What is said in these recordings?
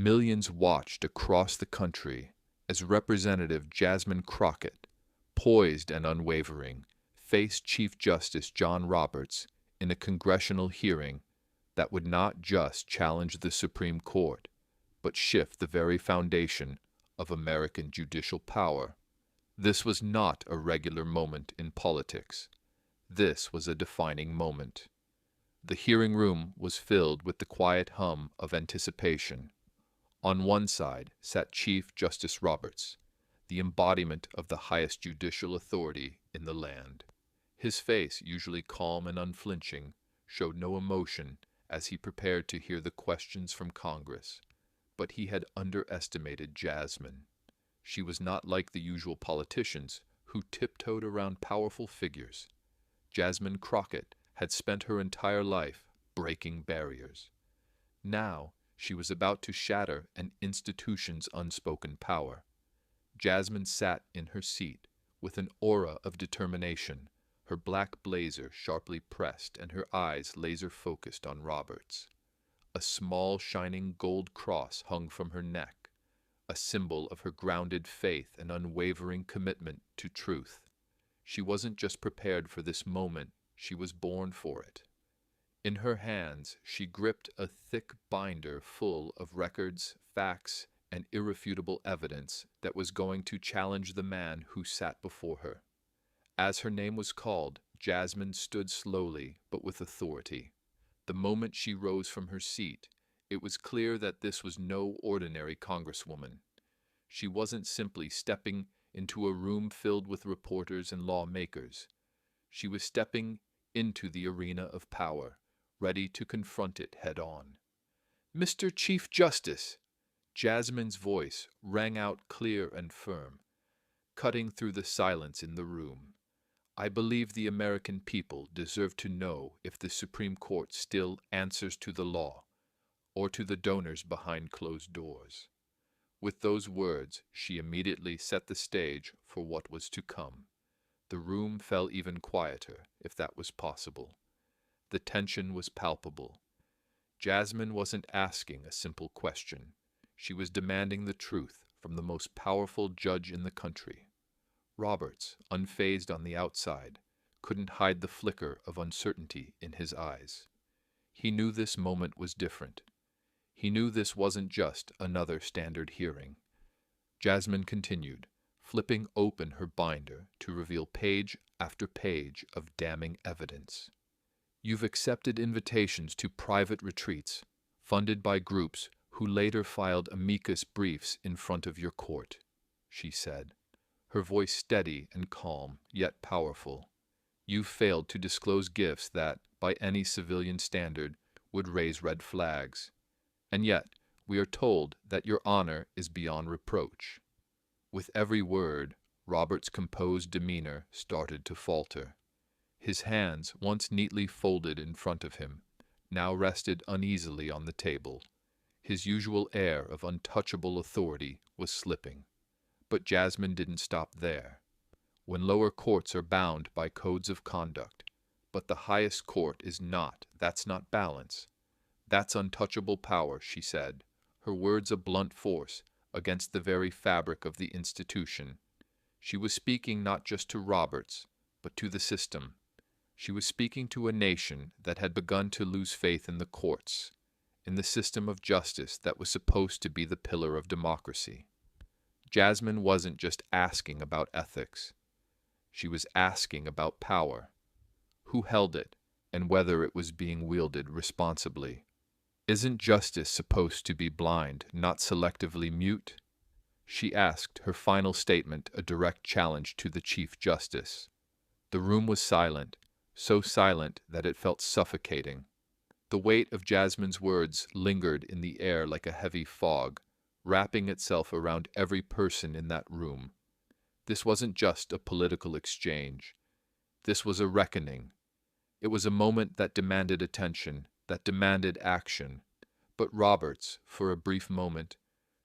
Millions watched across the country as Representative Jasmine Crockett, poised and unwavering, faced Chief Justice John Roberts in a congressional hearing that would not just challenge the Supreme Court, but shift the very foundation of American judicial power. This was not a regular moment in politics. This was a defining moment. The hearing room was filled with the quiet hum of anticipation. On one side sat Chief Justice Roberts, the embodiment of the highest judicial authority in the land. His face, usually calm and unflinching, showed no emotion as he prepared to hear the questions from Congress. But he had underestimated Jasmine. She was not like the usual politicians who tiptoed around powerful figures. Jasmine Crockett had spent her entire life breaking barriers. Now she was about to shatter an institution's unspoken power. Jasmine sat in her seat with an aura of determination, her black blazer sharply pressed and her eyes laser-focused on Roberts. A small shining gold cross hung from her neck, a symbol of her grounded faith and unwavering commitment to truth. She wasn't just prepared for this moment, she was born for it. In her hands, she gripped a thick binder full of records, facts, and irrefutable evidence that was going to challenge the man who sat before her. As her name was called, Jasmine stood slowly but with authority. The moment she rose from her seat, it was clear that this was no ordinary congresswoman. She wasn't simply stepping into a room filled with reporters and lawmakers. She was stepping into the arena of power, ready to confront it head-on. "Mr. Chief Justice!" Jasmine's voice rang out clear and firm, cutting through the silence in the room. "I believe the American people deserve to know if the Supreme Court still answers to the law, or to the donors behind closed doors." With those words, she immediately set the stage for what was to come. The room fell even quieter, if that was possible. The tension was palpable. Jasmine wasn't asking a simple question. She was demanding the truth from the most powerful judge in the country. Roberts, unfazed on the outside, couldn't hide the flicker of uncertainty in his eyes. He knew this moment was different. He knew this wasn't just another standard hearing. Jasmine continued, flipping open her binder to reveal page after page of damning evidence. "You've accepted invitations to private retreats, funded by groups who later filed amicus briefs in front of your court," she said, her voice steady and calm, yet powerful. "You've failed to disclose gifts that, by any civilian standard, would raise red flags. And yet, we are told that your honor is beyond reproach." With every word, Robert's composed demeanor started to falter. His hands, once neatly folded in front of him, now rested uneasily on the table. His usual air of untouchable authority was slipping. But Jasmine didn't stop there. When lower courts are bound by codes of conduct, but the highest court is not, that's not balance. That's untouchable power, she said, her words a blunt force against the very fabric of the institution. She was speaking not just to Roberts, but to the system. She was speaking to a nation that had begun to lose faith in the courts, in the system of justice that was supposed to be the pillar of democracy. Jasmine wasn't just asking about ethics. She was asking about power. Who held it, and whether it was being wielded responsibly. "Isn't justice supposed to be blind, not selectively mute?" She asked, her final statement a direct challenge to the Chief Justice. The room was silent, so silent that it felt suffocating. The weight of Jasmine's words lingered in the air like a heavy fog, wrapping itself around every person in that room. This wasn't just a political exchange. This was a reckoning. It was a moment that demanded attention, that demanded action. But Roberts, for a brief moment,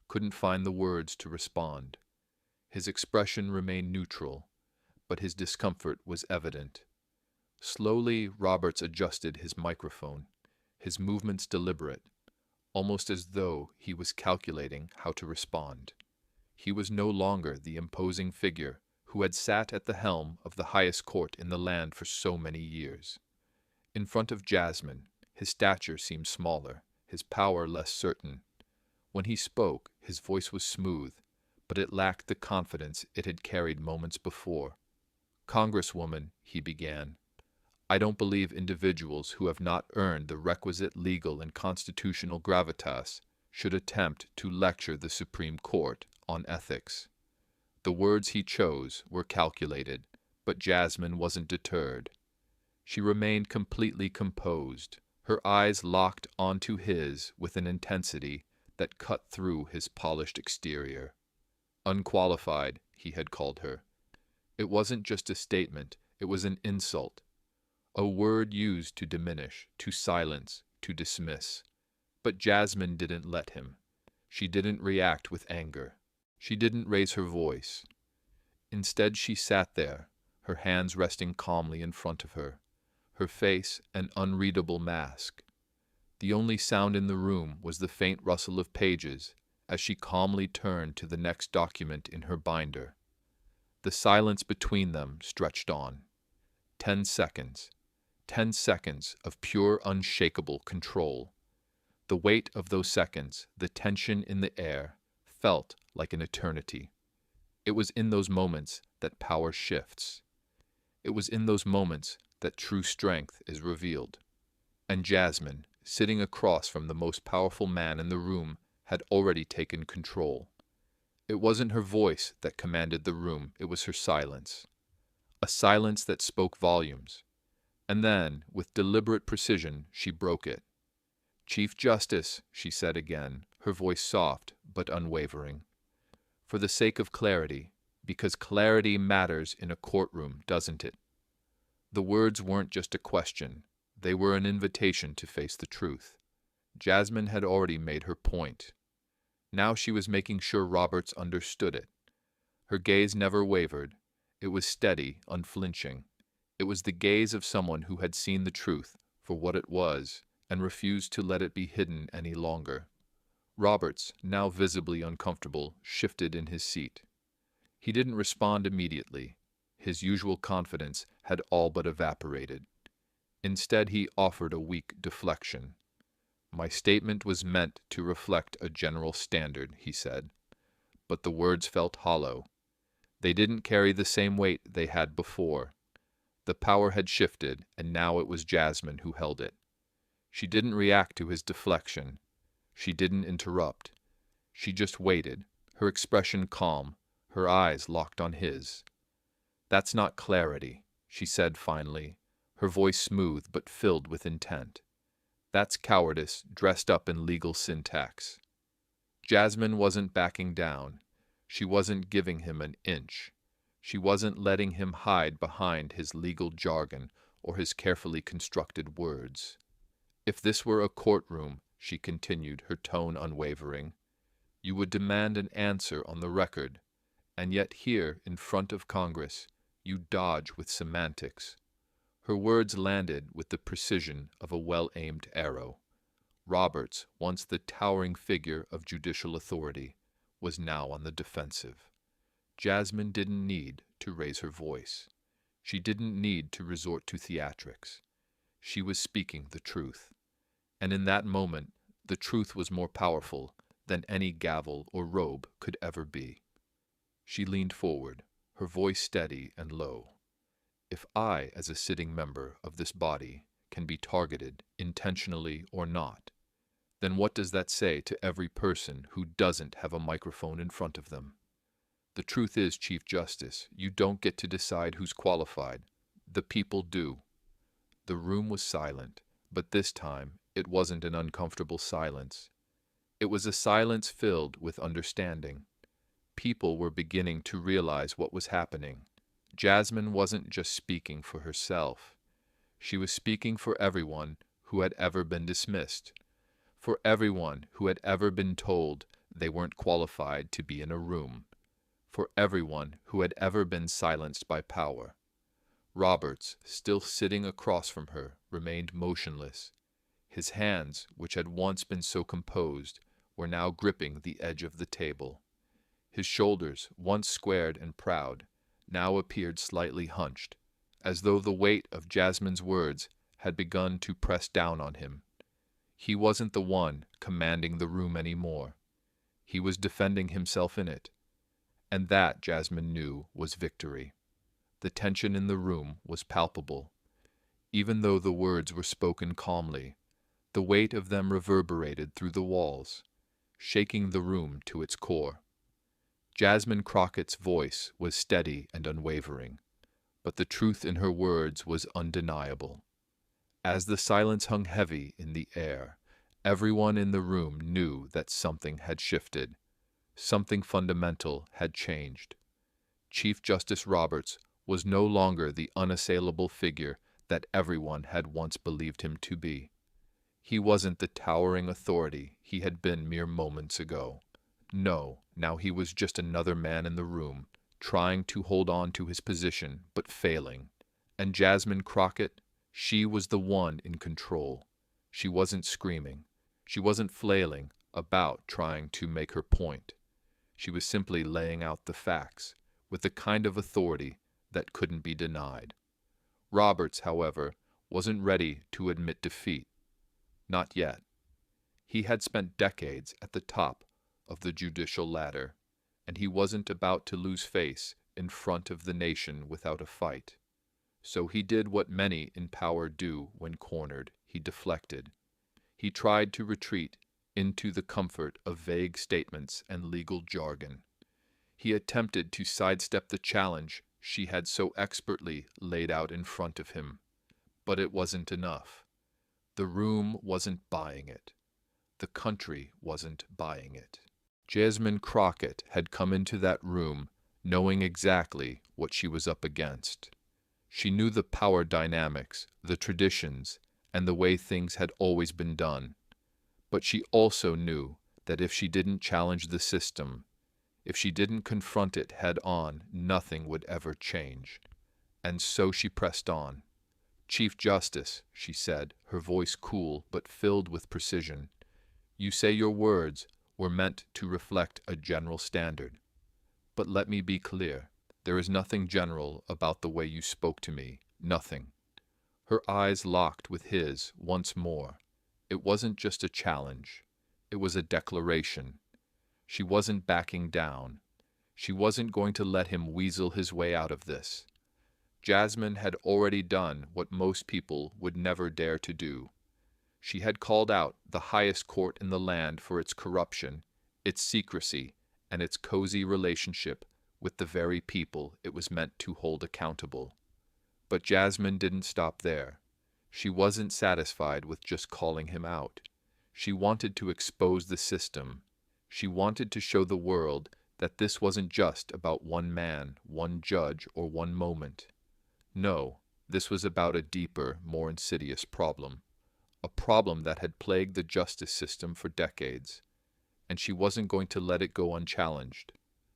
couldn't find the words to respond. His expression remained neutral, but his discomfort was evident. Slowly, Roberts adjusted his microphone, his movements deliberate, almost as though he was calculating how to respond. He was no longer the imposing figure who had sat at the helm of the highest court in the land for so many years. In front of Jasmine, his stature seemed smaller, his power less certain. When he spoke, his voice was smooth, but it lacked the confidence it had carried moments before. "Congresswoman," he began, "I don't believe individuals who have not earned the requisite legal and constitutional gravitas should attempt to lecture the Supreme Court on ethics." The words he chose were calculated, but Jasmine wasn't deterred. She remained completely composed, her eyes locked onto his with an intensity that cut through his polished exterior. Unqualified, he had called her. It wasn't just a statement, it was an insult. A word used to diminish, to silence, to dismiss. But Jasmine didn't let him. She didn't react with anger. She didn't raise her voice. Instead, she sat there, her hands resting calmly in front of her, her face an unreadable mask. The only sound in the room was the faint rustle of pages as she calmly turned to the next document in her binder. The silence between them stretched on. 10 seconds. 10 seconds of pure, unshakable control. The weight of those seconds, the tension in the air, felt like an eternity. It was in those moments that power shifts. It was in those moments that true strength is revealed. And Jasmine, sitting across from the most powerful man in the room, had already taken control. It wasn't her voice that commanded the room, it was her silence. A silence that spoke volumes. And then, with deliberate precision, she broke it. "Chief Justice," she said again, her voice soft but unwavering. "For the sake of clarity, because clarity matters in a courtroom, doesn't it?" The words weren't just a question, they were an invitation to face the truth. Jasmine had already made her point. Now she was making sure Roberts understood it. Her gaze never wavered. It was steady, unflinching. It was the gaze of someone who had seen the truth for what it was and refused to let it be hidden any longer. Roberts, now visibly uncomfortable, shifted in his seat. He didn't respond immediately. His usual confidence had all but evaporated. Instead, he offered a weak deflection. "My statement was meant to reflect a general standard," he said. But the words felt hollow. They didn't carry the same weight they had before. The power had shifted, and now it was Jasmine who held it. She didn't react to his deflection. She didn't interrupt. She just waited, her expression calm, her eyes locked on his. "That's not clarity," she said finally, her voice smooth but filled with intent. "That's cowardice dressed up in legal syntax." Jasmine wasn't backing down. She wasn't giving him an inch. She wasn't letting him hide behind his legal jargon or his carefully constructed words. "If this were a courtroom," she continued, her tone unwavering, "you would demand an answer on the record, and yet here, in front of Congress, you dodge with semantics." Her words landed with the precision of a well-aimed arrow. Roberts, once the towering figure of judicial authority, was now on the defensive. Jasmine didn't need to raise her voice. She didn't need to resort to theatrics. She was speaking the truth. And in that moment, the truth was more powerful than any gavel or robe could ever be. She leaned forward, her voice steady and low. "If I, as a sitting member of this body, can be targeted, intentionally or not, then what does that say to every person who doesn't have a microphone in front of them? The truth is, Chief Justice, you don't get to decide who's qualified. The people do." The room was silent, but this time it wasn't an uncomfortable silence. It was a silence filled with understanding. People were beginning to realize what was happening. Jasmine wasn't just speaking for herself. She was speaking for everyone who had ever been dismissed, for everyone who had ever been told they weren't qualified to be in a room, for everyone who had ever been silenced by power. Roberts, still sitting across from her, remained motionless. His hands, which had once been so composed, were now gripping the edge of the table. His shoulders, once squared and proud, now appeared slightly hunched, as though the weight of Jasmine's words had begun to press down on him. He wasn't the one commanding the room anymore. He was defending himself in it. And that, Jasmine knew, was victory. The tension in the room was palpable. Even though the words were spoken calmly, the weight of them reverberated through the walls, shaking the room to its core. Jasmine Crockett's voice was steady and unwavering, but the truth in her words was undeniable. As the silence hung heavy in the air, everyone in the room knew that something had shifted. Something fundamental had changed. Chief Justice Roberts was no longer the unassailable figure that everyone had once believed him to be. He wasn't the towering authority he had been mere moments ago. No, now he was just another man in the room, trying to hold on to his position, but failing. And Jasmine Crockett, she was the one in control. She wasn't screaming. She wasn't flailing about trying to make her point. She was simply laying out the facts, with the kind of authority that couldn't be denied. Roberts, however, wasn't ready to admit defeat. Not yet. He had spent decades at the top of the judicial ladder, and he wasn't about to lose face in front of the nation without a fight. So he did what many in power do when cornered. He deflected. He tried to retreat into the comfort of vague statements and legal jargon. He attempted to sidestep the challenge she had so expertly laid out in front of him. But it wasn't enough. The room wasn't buying it. The country wasn't buying it. Jasmine Crockett had come into that room knowing exactly what she was up against. She knew the power dynamics, the traditions, and the way things had always been done. But she also knew that if she didn't challenge the system, if she didn't confront it head on, nothing would ever change. And so she pressed on. "Chief Justice," she said, her voice cool but filled with precision, "you say your words were meant to reflect a general standard. But let me be clear. There is nothing general about the way you spoke to me. Nothing." Her eyes locked with his once more. It wasn't just a challenge. It was a declaration. She wasn't backing down. She wasn't going to let him weasel his way out of this. Jasmine had already done what most people would never dare to do. She had called out the highest court in the land for its corruption, its secrecy, and its cozy relationship with the very people it was meant to hold accountable. But Jasmine didn't stop there. She wasn't satisfied with just calling him out. She wanted to expose the system. She wanted to show the world that this wasn't just about one man, one judge, or one moment. No, this was about a deeper, more insidious problem. A problem that had plagued the justice system for decades. And she wasn't going to let it go unchallenged.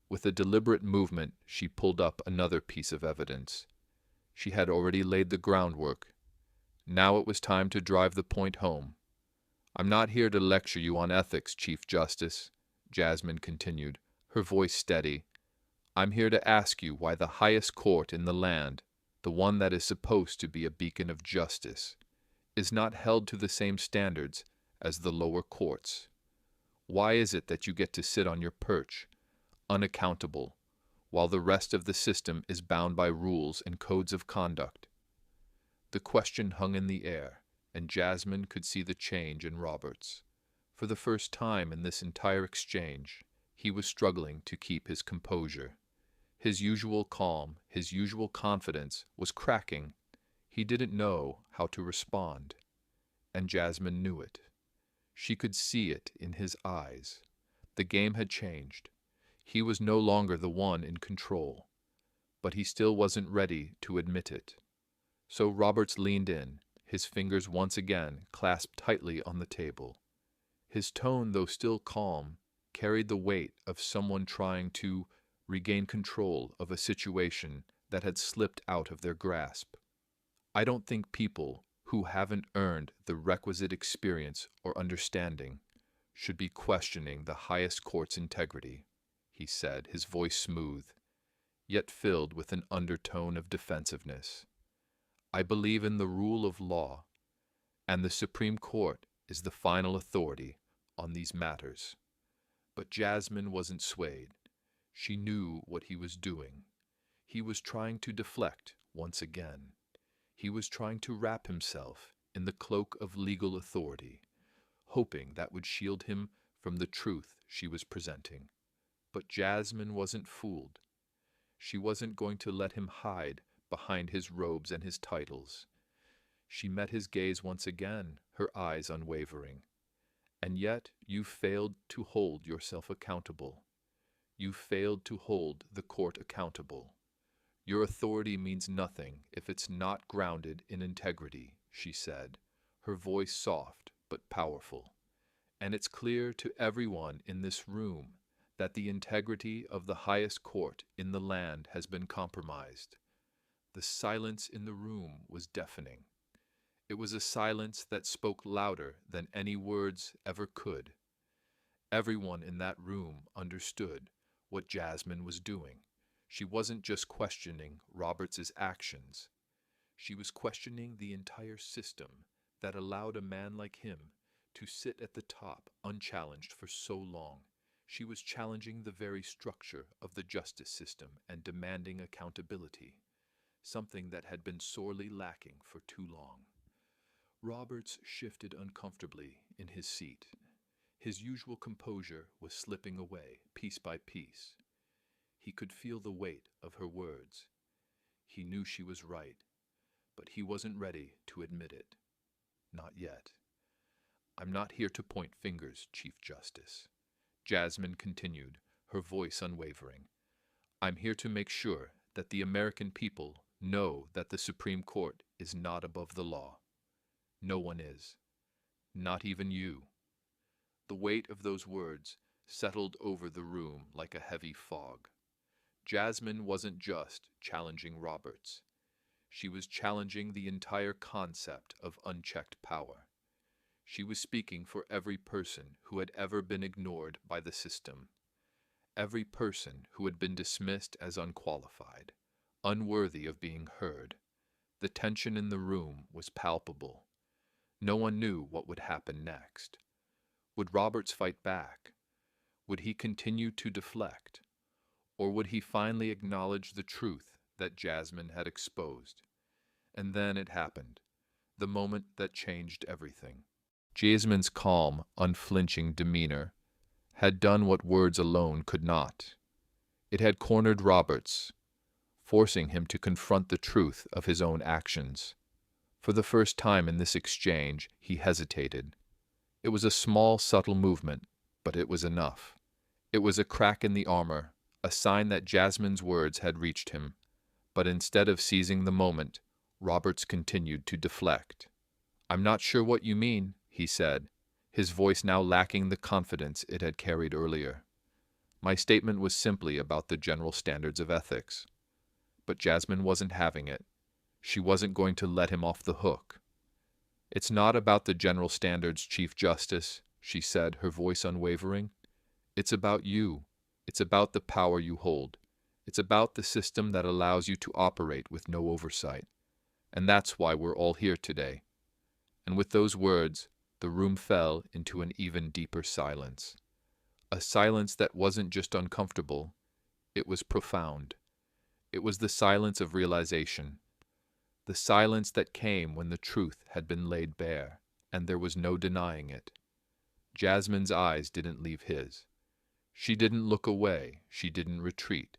With a deliberate movement, she pulled up another piece of evidence. She had already laid the groundwork. Now it was time to drive the point home. "I'm not here to lecture you on ethics, Chief Justice," Jasmine continued, her voice steady. "I'm here to ask you why the highest court in the land, the one that is supposed to be a beacon of justice, is not held to the same standards as the lower courts. Why is it that you get to sit on your perch, unaccountable, while the rest of the system is bound by rules and codes of conduct?" The question hung in the air, and Jasmine could see the change in Roberts. For the first time in this entire exchange, he was struggling to keep his composure. His usual calm, his usual confidence was cracking. He didn't know how to respond. And Jasmine knew it. She could see it in his eyes. The game had changed. He was no longer the one in control. But he still wasn't ready to admit it. So Roberts leaned in, his fingers once again clasped tightly on the table. His tone, though still calm, carried the weight of someone trying to regain control of a situation that had slipped out of their grasp. "I don't think people who haven't earned the requisite experience or understanding should be questioning the highest court's integrity, he said, his voice smooth, yet filled with an undertone of defensiveness. I believe in the rule of law, and the Supreme Court is the final authority on these matters. But Jasmine wasn't swayed. She knew what he was doing. He was trying to deflect once again. He was trying to wrap himself in the cloak of legal authority, hoping that would shield him from the truth she was presenting. But Jasmine wasn't fooled. She wasn't going to let him hide behind his robes and his titles. She met his gaze once again, her eyes unwavering. And yet you failed to hold yourself accountable. You failed to hold the court accountable. Your authority means nothing if it's not grounded in integrity, she said, her voice soft but powerful. And it's clear to everyone in this room that the integrity of the highest court in the land has been compromised. The silence in the room was deafening. It was a silence that spoke louder than any words ever could. Everyone in that room understood what Jasmine was doing. She wasn't just questioning Roberts' actions. She was questioning the entire system that allowed a man like him to sit at the top unchallenged for so long. She was challenging the very structure of the justice system and demanding accountability, something that had been sorely lacking for too long. Roberts shifted uncomfortably in his seat. His usual composure was slipping away, piece by piece. He could feel the weight of her words. He knew she was right, but he wasn't ready to admit it. Not yet. I'm not here to point fingers, Chief Justice. Jasmine continued, her voice unwavering. I'm here to make sure that the American people know that the Supreme Court is not above the law. No one is. Not even you. The weight of those words settled over the room like a heavy fog. Jasmine wasn't just challenging Roberts. She was challenging the entire concept of unchecked power. She was speaking for every person who had ever been ignored by the system, every person who had been dismissed as unqualified, unworthy of being heard. The tension in the room was palpable. No one knew what would happen next. Would Roberts fight back? Would he continue to deflect? Or would he finally acknowledge the truth that Jasmine had exposed? And then it happened, the moment that changed everything. Jasmine's calm, unflinching demeanor had done what words alone could not. It had cornered Roberts, forcing him to confront the truth of his own actions. For the first time in this exchange, he hesitated. It was a small, subtle movement, but it was enough. It was a crack in the armor, a sign that Jasmine's words had reached him. But instead of seizing the moment, Roberts continued to deflect. I'm not sure what you mean, he said, his voice now lacking the confidence it had carried earlier. My statement was simply about the general standards of ethics. But Jasmine wasn't having it. She wasn't going to let him off the hook. It's not about the general standards, Chief Justice, she said, her voice unwavering. It's about you. It's about the power you hold. It's about the system that allows you to operate with no oversight. And that's why we're all here today. And with those words, the room fell into an even deeper silence. A silence that wasn't just uncomfortable, it was profound. It was the silence of realization. The silence that came when the truth had been laid bare, and there was no denying it. Jasmine's eyes didn't leave his. She didn't look away, she didn't retreat.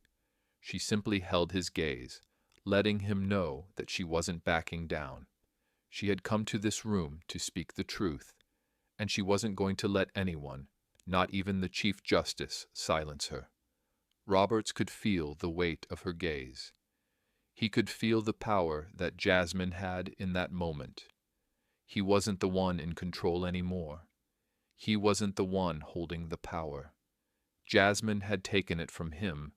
She simply held his gaze, letting him know that she wasn't backing down. She had come to this room to speak the truth, and she wasn't going to let anyone, not even the Chief Justice, silence her. Roberts could feel the weight of her gaze. He could feel the power that Jasmine had in that moment. He wasn't the one in control anymore. He wasn't the one holding the power. Jasmine had taken it from him,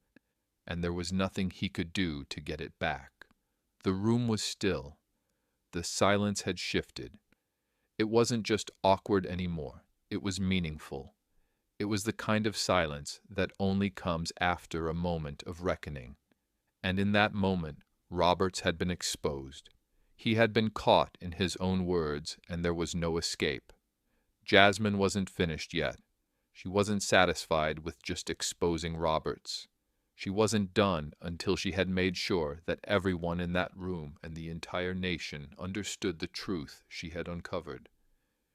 and there was nothing he could do to get it back. The room was still. the silence had shifted. It wasn't just awkward anymore. It was meaningful. It was the kind of silence that only comes after a moment of reckoning. And in that moment, Roberts had been exposed. He had been caught in his own words, and there was no escape. Jasmine wasn't finished yet. She wasn't satisfied with just exposing Roberts. She wasn't done until she had made sure that everyone in that room and the entire nation understood the truth she had uncovered.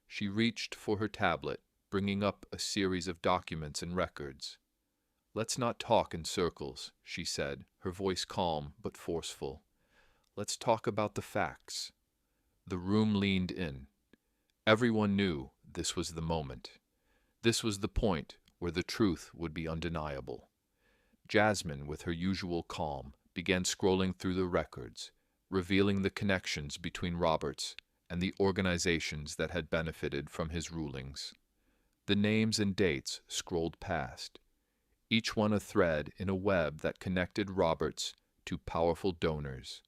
She reached for her tablet, bringing up a series of documents and records. "Let's not talk in circles," she said, her voice calm but forceful. "Let's talk about the facts." The room leaned in. Everyone knew this was the moment. This was the point where the truth would be undeniable. Jasmine, with her usual calm, began scrolling through the records, revealing the connections between Roberts and the organizations that had benefited from his rulings. The names and dates scrolled past, each one a thread in a web that connected Roberts to powerful donors,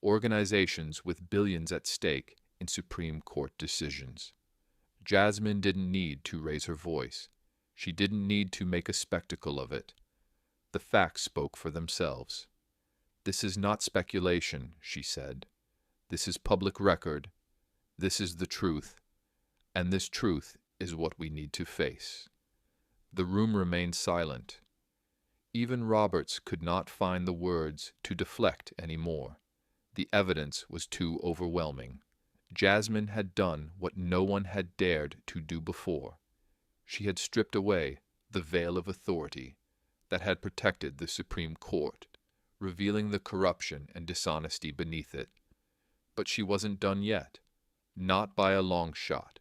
organizations with billions at stake in Supreme Court decisions. Jasmine didn't need to raise her voice. She didn't need to make a spectacle of it. The facts spoke for themselves. "This is not speculation," she said. "This is public record. This is the truth. And this truth is what we need to face." The room remained silent. Even Roberts could not find the words to deflect any more. The evidence was too overwhelming. Jasmine had done what no one had dared to do before. She had stripped away the veil of authority that had protected the Supreme Court, revealing the corruption and dishonesty beneath it. But she wasn't done yet. Not by a long shot.